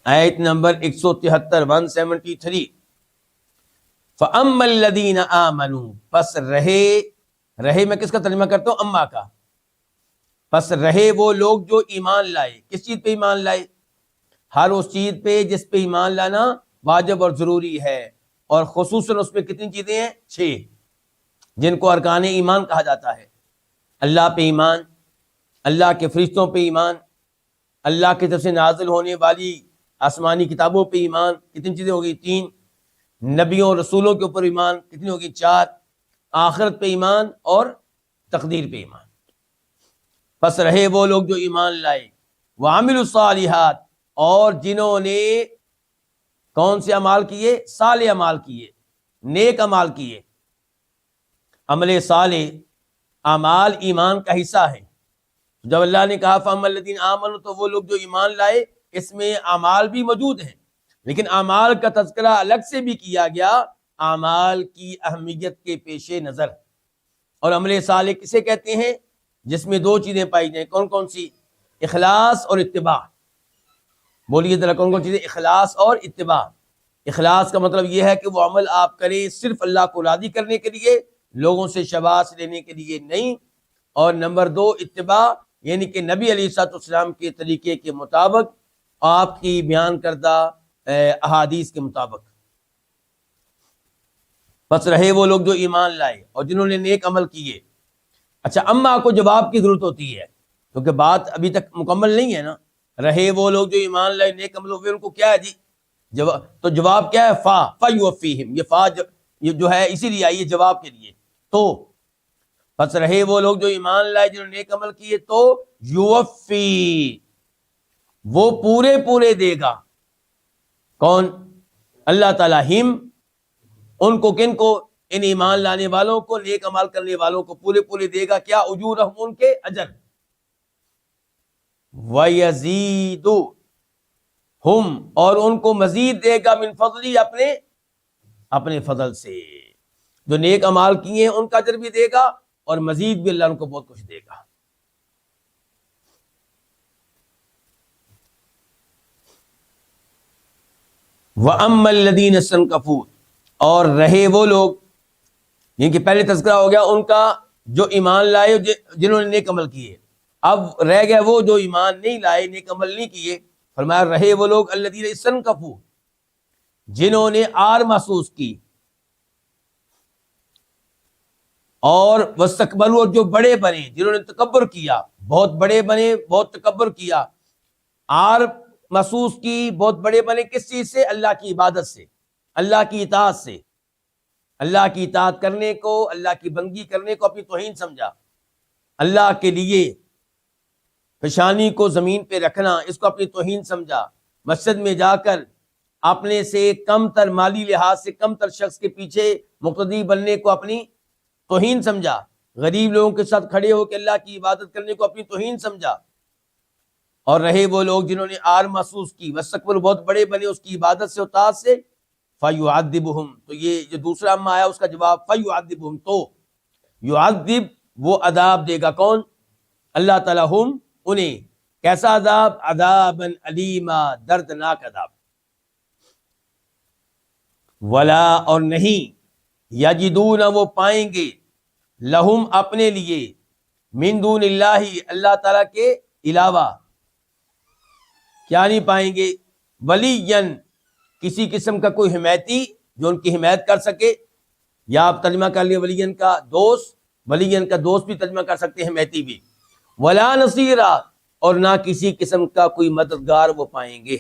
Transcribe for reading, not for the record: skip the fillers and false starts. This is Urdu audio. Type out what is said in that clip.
آیت نمبر 173 173. فَأَمَّا الَّذِينَ آمَنُوا، پس رہے میں کس کا ترجمہ کرتا ہوں؟ اما کا. پس رہے وہ لوگ جو ایمان لائے. کس چیز پہ ایمان لائے؟ ہر اس چیز پہ جس پہ ایمان لانا واجب اور ضروری ہے، اور خصوصاً اس میں کتنی چیزیں ہیں؟ 6، جن کو ارکان ایمان کہا جاتا ہے. اللہ پہ ایمان، اللہ کے فرشتوں پہ ایمان، اللہ کی طرف سے نازل ہونے والی آسمانی کتابوں پہ ایمان. کتنی چیزیں ہوگی؟ 3. نبیوں اور رسولوں کے اوپر ایمان. کتنی ہوگی؟ 4. آخرت پہ ایمان اور تقدیر پہ ایمان. پس رہے وہ لوگ جو ایمان لائے، وعملوا الصالحات، اور جنہوں نے کون سے اعمال کیے؟ صالح اعمال کیے، نیک اعمال کیے. عمل صالح اعمال ایمان کا حصہ ہے. جب اللہ نے کہا فَأَمَّا الَّذِينَ آمَنُوا، تو وہ لوگ جو ایمان لائے، اس میں اعمال بھی موجود ہیں، لیکن اعمال کا تذکرہ الگ سے بھی کیا گیا اعمال کی اہمیت کے پیش نظر. اور عمل صالح کسے کہتے ہیں؟ جس میں 2 چیزیں پائی جائیں. کون کون سی؟ اخلاص اور اتباع. بولیے ذرا کون کون چیزیں؟ اخلاص اور اتباع. اخلاص کا مطلب یہ ہے کہ وہ عمل آپ کریں صرف اللہ کو راضی کرنے کے لیے، لوگوں سے شاباش لینے کے لیے نہیں. اور نمبر 2 اتباع، یعنی کہ نبی علیہ الصلوۃ والسلام کے طریقے کے مطابق، آپ کی بیان کردہ احادیث کے مطابق. بس رہے وہ لوگ جو ایمان لائے اور جنہوں نے نیک عمل کیے. اچھا، اما کو جواب کی ضرورت ہوتی ہے کیونکہ بات ابھی تک مکمل نہیں ہے نا. رہے وہ لوگ جو ایمان لائے، نیک عمل ہوئے، ان کو کیا ہے جی؟ تو جواب کیا ہے؟ فَيُوَفِّيهِمْ. یہ فا یہ جو ہے اسی لیے آئی ہے جواب کے لیے. تو پس رہے وہ لوگ جو ایمان لائے، جنہوں نے نیک عمل کیے، تو یوفی، وہ پورے دے گا. کون؟ اللہ تعالیٰ. ہم، ان کو. کن کو؟ ان ایمان لانے والوں کو، نیک عمل کرنے والوں کو پورے دے گا. کیا؟ اجورہم، ان کے اجر. وَيَزِيدُ ہم، اور ان کو مزید دے گا من فضلی، اپنے فضل سے. جو نیک اعمال کیے ہیں ان کا اجر بھی دے گا، اور مزید بھی اللہ ان کو بہت کچھ دے گا. وَأَمَّا الَّذِينَ اسْتَنكَفُوا، اور رہے وہ لوگ، یعنی کہ پہلے تذکرہ ہو گیا ان کا جو ایمان لائے، جنہوں نے نیک عمل کیے. اب رہ گیا وہ جو ایمان نہیں لائے، نیک عمل نہیں کیے. فرمایا رہے وہ لوگ الذین استنکفوا، جنہوں نے آر محسوس کی، اور واستکبروا، جو بڑے بنے، جنہوں نے تکبر کیا، بہت بڑے بنے، بہت تکبر کیا. آر محسوس کی، بہت بڑے بنے. کس چیز سے؟ اللہ کی عبادت سے، اللہ کی اطاعت سے. اللہ کی اطاعت کرنے کو، اللہ کی بندگی کرنے کو اپنی توہین سمجھا. اللہ کے لیے پیشانی کو زمین پہ رکھنا، اس کو اپنی توہین سمجھا. مسجد میں جا کر اپنے سے کم تر، مالی لحاظ سے کم تر شخص کے پیچھے مقتدی بننے کو اپنی توہین سمجھا. غریب لوگوں کے ساتھ کھڑے ہو کے اللہ کی عبادت کرنے کو اپنی توہین سمجھا. اور رہے وہ لوگ جنہوں نے آر محسوس کی، واستکبروا، بہت بڑے بنے اس کی عبادت سے، اطاعت سے. فَيُعَذِّبُهُمْ، تو یہ جو دوسرا اما آیا اس کا جواب فَيُعَذِّبُهُمْ، تو یعذب، وہ عذاب دے گا. کون؟ اللہ تعالیٰ. ہم، انہیں. کیسا عذاب؟ عذابًا علیما، دردناک عذاب. ولا، اور نہیں، یجدون، وہ پائیں گے، لہم، اپنے لیے، من دون اللہ، اللہ تعالیٰ کے علاوہ. کیا نہیں پائیں گے؟ ولین، کسی قسم کا کوئی حمایتی جو ان کی حمایت کر سکے. یا آپ ترجمہ کر لیں ولین کا دوست، ولین کا دوست بھی ترجمہ کر سکتے ہیں، حمایتی بھی. ولا نصیرا، اور نہ کسی قسم کا کوئی مددگار وہ پائیں گے.